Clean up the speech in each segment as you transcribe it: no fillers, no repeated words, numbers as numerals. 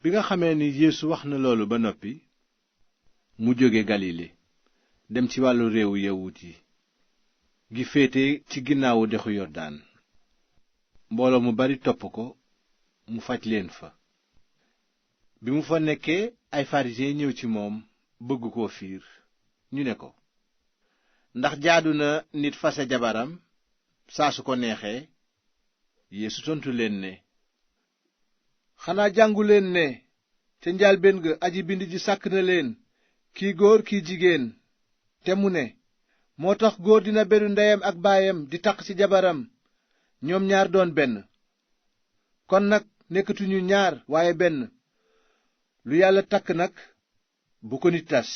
bi nga xamee ni Yeesu wax na loolu ba noppi mu jóge Galile dem ci wàllu réewu yawut yi gi féete ci ginnaawu dexu Yordaan. mbooloo mu bari topp ko mu faj leen fa. bi mu fa nekkee ay farisiyen ñëw ci moom bëgg koo fiir. ñu ne ko, ndax jaadu na nit fase jabaram saa su ko neexee? Yeesu tontu leen ne, xanaa jànguleen ne ca njàlbéen ga aji bind ji sàkk na leen kii góor kii jigéen, te mu ne, moo tax góor dina beru ndeyam ak baayam di taq ci jabaram, ñoom ñaar doon benn. kon nag nekkatuñu ñaar waaye benn. lu Yàlla takk nag bu ko nit tas.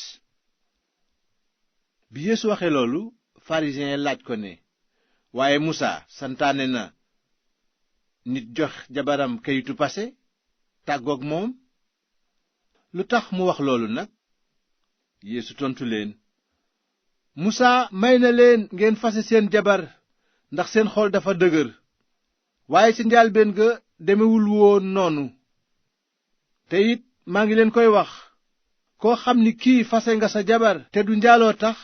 bi Yeesu waxee loolu farisiyen laaj ko ne, waaye Musaa santaane na nit jox jabaram kayitu pase tàggook moom. lu tax mu wax loolu nag? Yeesu tontu leen, Musaa may na leen ngeen fase seen jabar ndax seen xol dafa dëgër, waaye ci njàlbéen ga demewul woon noonu. te it maa ngi leen koy wax, koo xam ni kii fase nga sa jabar te du njaaloo tax,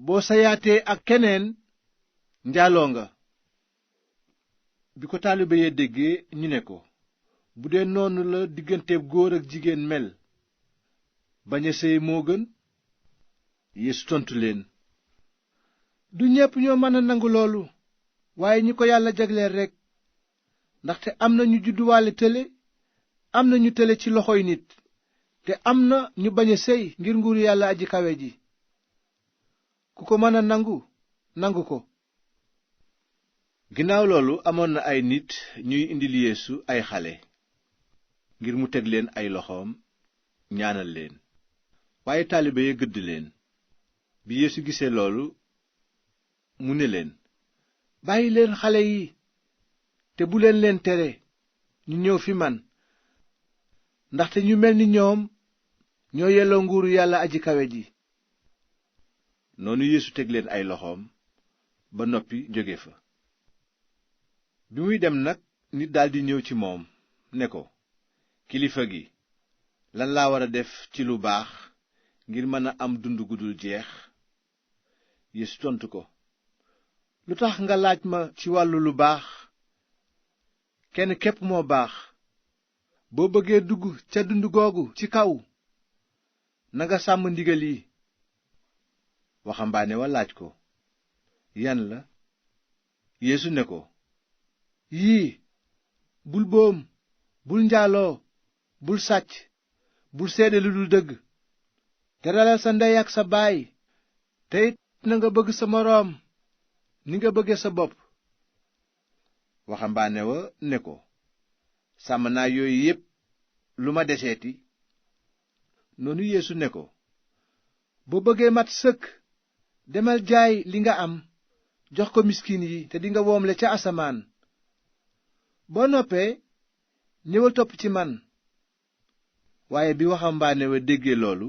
boo sayaatee ak keneen njaaloo nga. bi ko taalibe ya déggee ñu ne ko, bu dee noonu la diggante góor ak jigéen mel, bañ a séy moo gën. Yeesu tontu leen, du ñépp ñoo mën a nangu loolu, waaye ñi ko Yàlla jagleel rekk. ndaxte am na ñu judduwaale tële, am na ñu tële ci loxoy nit, te am na ñu bañ a séy ngir nguuru Yàlla aji kawe ji. ku ko mën a nangu nangu ko. ginnaaw loolu amoon na ay nit ñuy indil Yeesu ay xale ngir mu teg leen ay loxoom ñaanal leen. waaye taalibe ya gëdd leen. bi Yeesu gisee loolu mu ne leen, bàyyi leen xale yi te bu leen leen tere ñu ñëw fi man, ndaxte ñu mel ni ñoom ñoo yelloo nguuru Yàlla aji kawe ji. noonu Yeesu teg leen ay loxoom ba noppi jóge fa. bi muy dem nag nit daldi ñëw ci moom ne ko, kilifa gi, lan laa war a def ci lu baax ngir mën a am dund gu dul jeex? Yeesu tontu ko, lu tax nga laaj ma ci wàllu lu baax? kenn képp moo baax. boo bëggee dugg ca dund googu ci kaw, nanga sàmm ndigal yi. waxambaane wa laaj ko, yan la? Yeesu ne ko, yii: bul boom, bul njaaloo, bul sàcc, bul seede lu dul dëgg, teralal sa ndey ak sa baay, te it na nga bëgg sa moroom ni nga bëgge sa bopp. waxambaane wa ne ko, sàmm naa yooyu yépp, lu ma deseeti? noonu Yeesu ne ko, boo bëggee mat sëkk, demal jaay li nga am jox ko miskin yi, te dinga woomle ca asamaan. boo noppee ñëwal topp ci man. waaye bi waxambaane wa déggee loolu,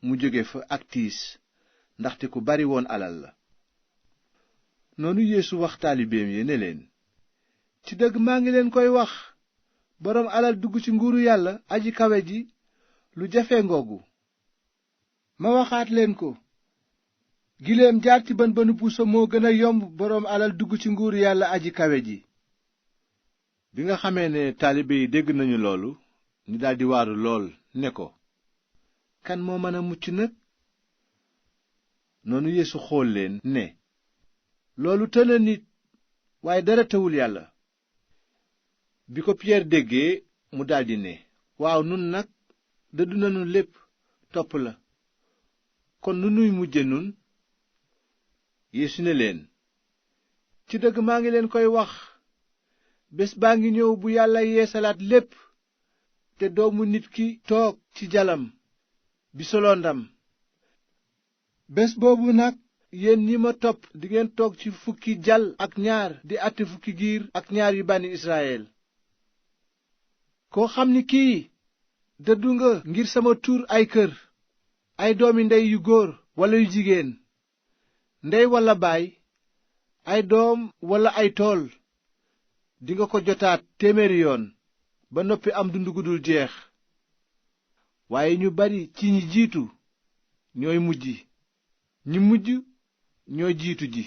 mu jóge fa ak tiis, ndaxte ku bari woon alal la. noonu Yeesu wax taalibeem yi ne leen, ci dëgg maa ngi leen koy wax, boroom alal dugg ci nguuru Yàlla aji kawe ji lu jafe ngoogu. ma waxaat leen ko, giléem jaar ci bën bënu puso moo gën a yomb boroom alal dugg ci nguuru Yàlla aji kawe ji. bi nga xamee ne taalibe yi dégg nañu loolu, ñu daldi waaru lool ne ko, kan moo mën a mucc nag? noonu Yeesu xool leen ne, loolu tëna nit, waaye dara tëwul Yàlla. bi ko Piyeer déggee mu daldi ne, waaw, nun nag dëddu nanu lépp topp la, kon nu nuy mujje nun? Yeesu ne leen, ci dëgg maa ngi leen koy wax, bés baa ngi ñëw bu Yàlla yeesalaat lépp, te doomu nit ki toog ci jalam bi solo ndam. bés boobu nag yéen ñi ma topp dingeen toog ci fukki jal ak ñaar di àtte fukki giir ak ñaar yu bànni Israyel. koo xam ni kii dëddu nga ngir sama tur ay kër, ay doomi ndey yu góor walla yu jigéen, ndey walla baay, ay doom walla ay tool, dinga ko jotaat téeméeri yoon. ba noppi am dund gu dul jeex. waaye ñu bari ci ñi jiitu ñooy mujj, ñi mujj ñoo jiitu ji.